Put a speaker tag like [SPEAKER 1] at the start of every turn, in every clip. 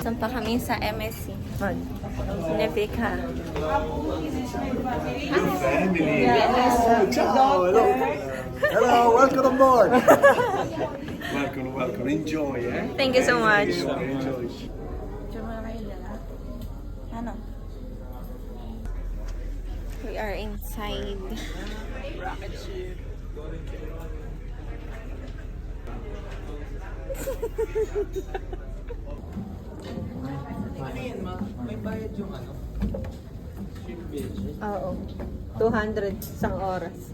[SPEAKER 1] Saan pa kami sa MSC? Nefika.
[SPEAKER 2] Your family.
[SPEAKER 1] Yes.
[SPEAKER 2] Oh, ciao. Hello. Hello. Welcome on board. welcome. Enjoy, eh?
[SPEAKER 1] Thank you so much.
[SPEAKER 2] Enjoy.
[SPEAKER 1] Ano? We are inside.
[SPEAKER 2] Rocket ship.
[SPEAKER 3] May bayad yung ano? Ship beach.
[SPEAKER 1] Oo. 200 isang oras.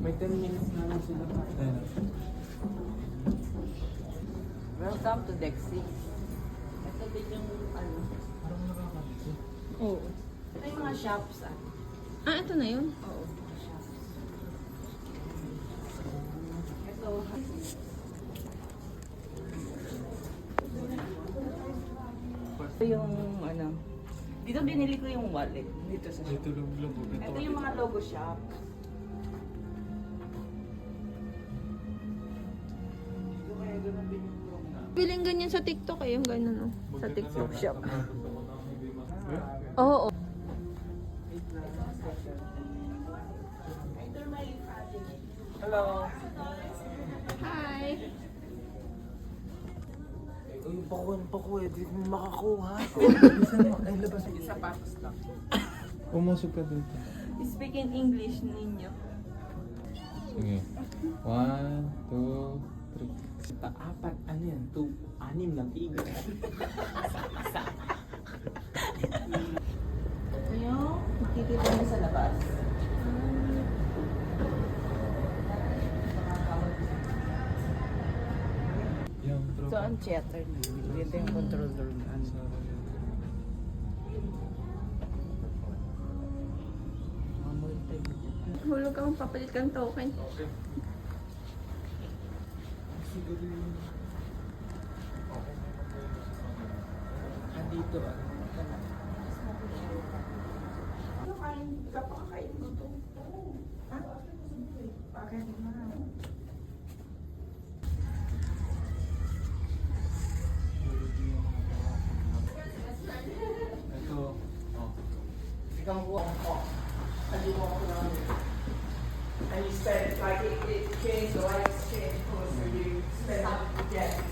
[SPEAKER 3] May 10 minutes na lang sila. Welcome to Deck 6. Ito din yung ano. Parang nakakalimutan.
[SPEAKER 1] Oo.
[SPEAKER 3] Ito yung mga shops ah.
[SPEAKER 1] Ah, ito na yun?
[SPEAKER 3] Oo, mga shops. Ito. Ito yung ano. Dito binili ko yung wallet. Dito sa shop. Ito yung mga logo shop.
[SPEAKER 1] Biling ganyan sa TikTok eh, yung ganun sa TikTok shop. Oo.
[SPEAKER 3] Hello.
[SPEAKER 1] Hi!
[SPEAKER 3] Uy, pakuan, di ko makakuha. Ay, labas yung sapatos lang.
[SPEAKER 4] Pumasok ka dito.
[SPEAKER 1] Speak in English ninyo.
[SPEAKER 4] Sige. 1, 2, 3.
[SPEAKER 3] Apat, ano yan? 6 na tigil. Ito yung makikita niyo sa labas.
[SPEAKER 4] Yung
[SPEAKER 3] So, ang theater na. Dito yung control room.
[SPEAKER 1] Hulog ka mong papalit kang token.
[SPEAKER 3] Dito ah.
[SPEAKER 4] Ito. Oh.
[SPEAKER 5] And you spend like it changed the life change course so you spend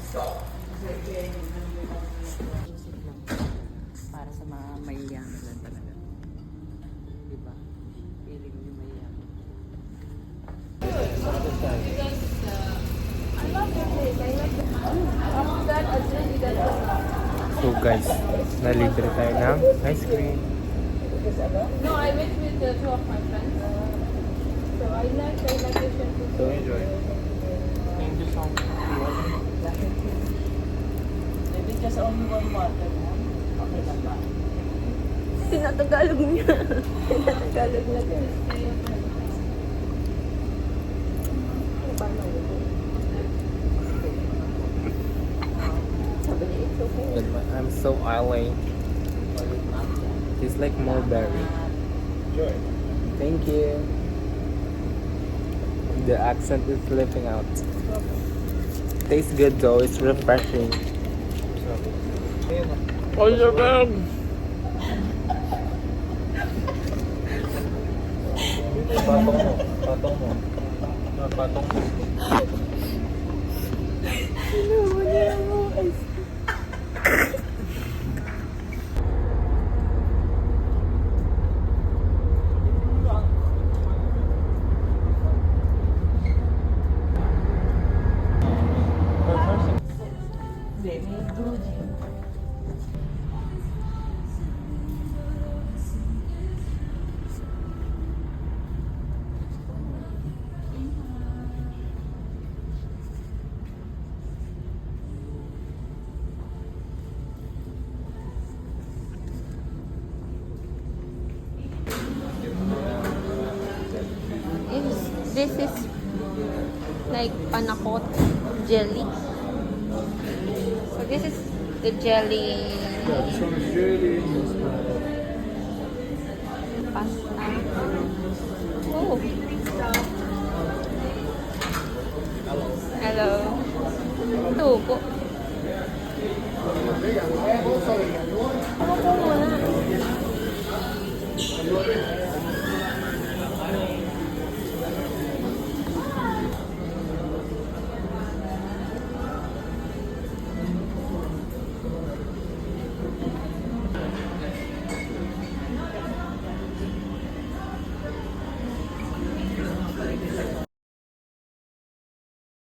[SPEAKER 5] stop. So again,
[SPEAKER 3] Isip lang. Para sa mga mayayaman lang talaga. Diba? Feeling nyo mayayaman.
[SPEAKER 4] So guys, nalibre tayo ng ice cream.
[SPEAKER 1] No, I went with the two of my friends. So I like the shampoo.
[SPEAKER 4] So enjoy.
[SPEAKER 3] Thank you so much. Maybe just only one water. Okay lang ba?
[SPEAKER 1] Tinatagalog niya. Tinatagalog na din. Sabi niya, it's okay.
[SPEAKER 4] I'm so oily. It's like mulberry. Thank you. The accent is slipping out. Tastes good though. It's refreshing. Oh, your bag. Patong mo. Patong mo. Patong mo.
[SPEAKER 3] Hindi, may Gucci.
[SPEAKER 1] This is like panakot jelly. So this is the jelly
[SPEAKER 4] This one's jelly.
[SPEAKER 1] pasta. Oh. Hello. Tuko. Ako po muna.